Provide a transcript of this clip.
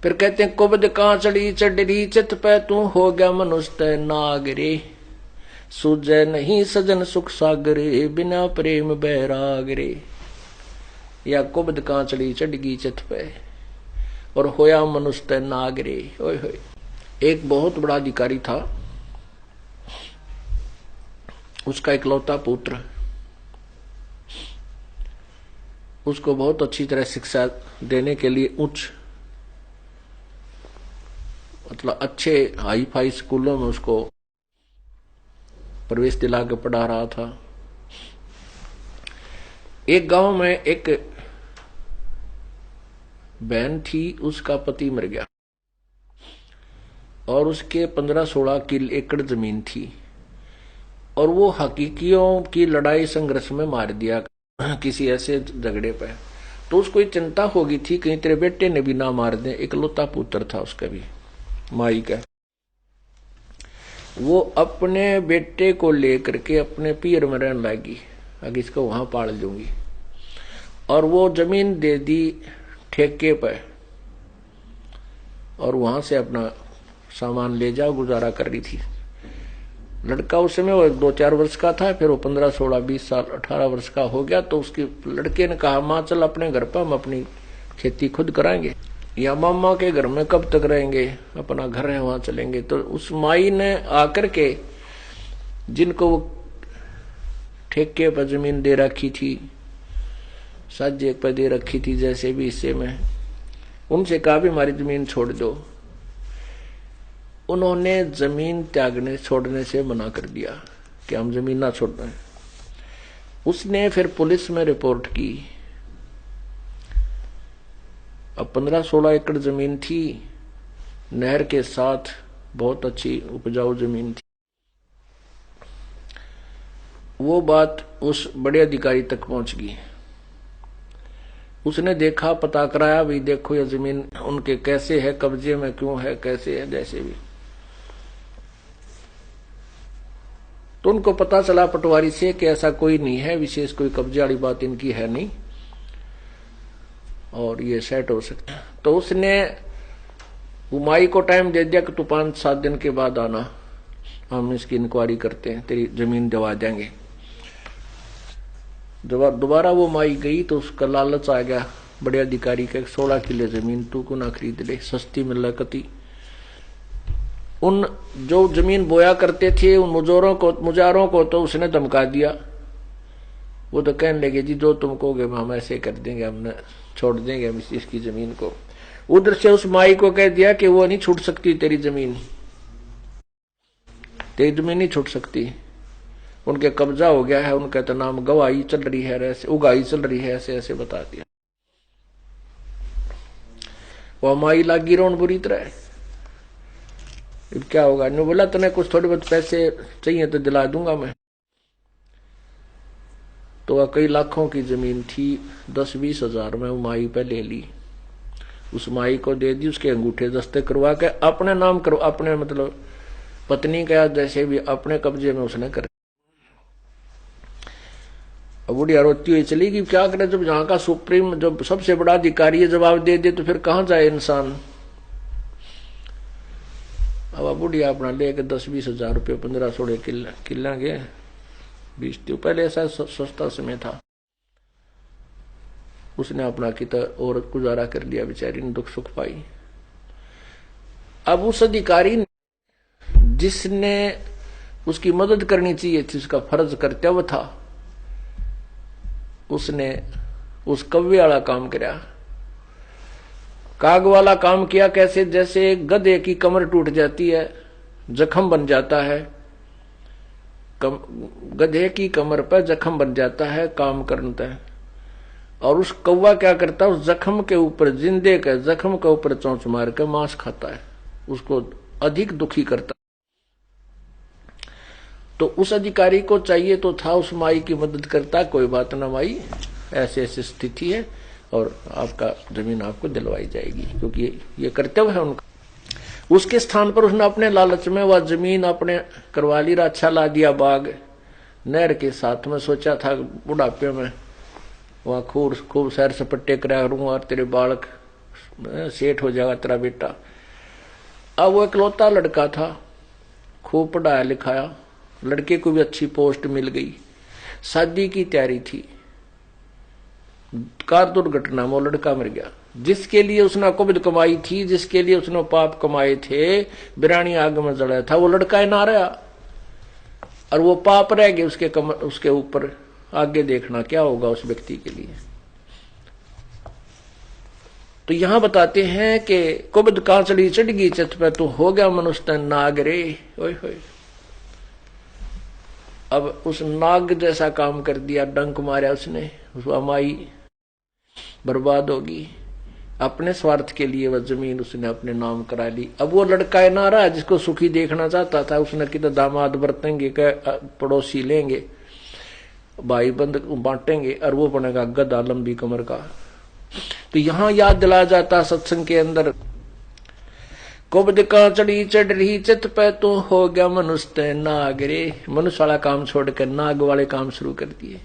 फिर कहते हैं कुबद कांचड़ी चढ़ी चित पे तू हो गया मनुष्य नागरे, सूझे नहीं सजन सुख सागरे बिना प्रेम बैरागरे। या कुबद कांचड़ी चढ़गी चित पे और होया मनुष्य नागरे। ओए होए। एक बहुत बड़ा अधिकारी था, उसका इकलौता पुत्र, उसको बहुत अच्छी तरह शिक्षा देने के लिए उच्च मतलब अच्छे हाई फाई स्कूलों में उसको प्रवेश दिला के पढ़ा रहा था। एक गांव में एक बहन थी, उसका पति मर गया और उसके 15-16 एकड़ जमीन थी और वो हकीकियों की लड़ाई संघर्ष में मार दिया किसी ऐसे झगड़े पे। तो उसको ये चिंता होगी थी कहीं तेरे बेटे ने भी ना मार दे। इकलौता पुत्र था उसका भी, माई का। वो अपने बेटे को लेकर के अपने पीर में रहने लगी, अगर इसको वहां पाल दूंगी। और वो जमीन दे दी ठेके पे और वहां से अपना सामान ले जाओ, गुजारा कर रही थी। लड़का उस समय वो 2-4 वर्ष का था, फिर वो 15, 16, 20 साल 18 वर्ष का हो गया। तो उसके लड़के ने कहा, माँ चल अपने घर पर हम अपनी खेती खुद कराएंगे, या मामा के घर में कब तक रहेंगे, अपना घर है वहां चलेंगे। तो उस माई ने आकर के जिनको वो ठेके पर जमीन दे रखी थी, साझे पर दे रखी थी, जैसे भी हिस्से में, उनसे कहा भी हमारी जमीन छोड़ दो। उन्होंने जमीन त्यागने छोड़ने से मना कर दिया कि हम जमीन ना छोड़ दें। उसने फिर पुलिस में रिपोर्ट की। अब 15-16 एकड़ जमीन थी, नहर के साथ बहुत अच्छी उपजाऊ जमीन थी। वो बात उस बड़े अधिकारी तक पहुंच गई। उसने देखा, पता कराया, भी देखो ये जमीन उनके कैसे है, कब्जे में क्यों है, कैसे है, जैसे भी। तो उनको पता चला पटवारी से कि ऐसा कोई नहीं है, विशेष कोई कब्जे वाली बात इनकी है नहीं और ये सेट हो सकता है। तो उसने उमाई को टाइम दे दिया कि तू 5-7 दिन के बाद आना, हम इसकी इंक्वायरी करते हैं, तेरी जमीन दिवा देंगे। जब दोबारा वो माई गई तो उसका लालच आ गया बड़े अधिकारी के, 16 किले जमीन तू को ना खरीद ले, सस्ती मिल कती। उन जो जमीन बोया करते थे उन मुजारों को तो उसने धमका दिया। वो तो कहने लगे, जी जो तुम कहोगे हम ऐसे कर देंगे, हमने छोड़ देंगे हम इसकी जमीन को। उधर से उस माई को कह दिया कि वो नहीं छूट सकती तेरी जमीन नहीं छूट सकती, उनके कब्जा हो गया है, उनका तो नाम गवाही चल रही है, ऐसे उगाही चल रही है, ऐसे ऐसे बता दिया। वो माई लागी रोन बुरी तरह। क्या होगा, ने बोला तने कुछ थोड़े बहुत पैसे चाहिए तो दिला दूंगा मैं। तो वह कई लाखों की जमीन थी, 10-20 हजार में माई पे ले ली। उस माई को दे दी, उसके अंगूठे दस्ते करवा के अपने नाम करो, अपने मतलब पत्नी का जैसे भी अपने कब्जे में उसने कर। अब बुढ़िया रोती हुई चली गई। क्या करे, जब यहाँ का सुप्रीम जब सबसे बड़ा अधिकारी जवाब दे तो फिर कहां जाए इंसान। अब बुढ़िया अपना लेके 10-20 हजार रुपये 15-16 किला के 20 पहले ऐसा सस्ता समय था, उसने अपना किता और गुजारा कर लिया, बेचारी ने दुख सुख पाई। अब उस अधिकारी ने जिसने उसकी मदद करनी चाहिए थी, उसका फर्ज कर्तव्य था, उसने उस कव्वे वाला काम किया, काग वाला काम किया। कैसे, जैसे गधे की कमर टूट जाती है, जख्म बन जाता है, गधे की कमर पर जख्म बन जाता है काम करता है। और उस कौवा क्या करता है, उस जख्म के ऊपर, जिंदे के जख्म के ऊपर चोंच मार के मांस खाता है, उसको अधिक दुखी करता। तो उस अधिकारी को चाहिए तो था उस माई की मदद करता, कोई बात ना माई, ऐसे ऐसी स्थिति है और आपका जमीन आपको दिलवाई जाएगी, क्योंकि ये कर्तव्य है उनका। उसके स्थान पर उसने अपने लालच में वह जमीन अपने करवा ली, अच्छा ला दिया बाग नहर के साथ में। सोचा था बुढ़ापे में वहां खूब सैर सपट्टे करा करूंगा और तेरे बालक सेठ हो जाएगा तेरा बेटा। अब वो इकलौता लड़का था, खूब पढ़ाया लिखाया, लड़के को भी अच्छी पोस्ट मिल गई, शादी की तैयारी थी, कार दुर्घटना में वो लड़का मर गया। जिसके लिए उसने कुबद कमाई थी, जिसके लिए उसने पाप कमाए थे, बिरानी आग में जड़ा था, वो लड़का ही ना रहा और वो पाप रह गए उसके ऊपर। आगे देखना क्या होगा उस व्यक्ति के लिए। तो यहां बताते हैं कि कुबद कांचड़ी चढ़ गई चित पे, तो हो गया मनुष्य नाग रे। ओए होए, अब उस नाग जैसा काम कर दिया, डंक मारा उसने, उस अमाई बर्बाद होगी। अपने स्वार्थ के लिए वह जमीन उसने अपने नाम करा ली। अब वो लड़का है ना रहा जिसको सुखी देखना चाहता था, उसने किधर दामाद बरतेंगे, पड़ोसी लेंगे, भाई बंद बांटेंगे, और वो बनेगा गधा लंबी कमर का। तो यहां याद दिलाया जाता सत्संग के अंदर, कुबद कांचड़ी चढ़ रही चित पे, तो हो गया मनुष्य नाग रे। मनुष्य वाला काम छोड़कर नाग वाले काम शुरू कर दिए।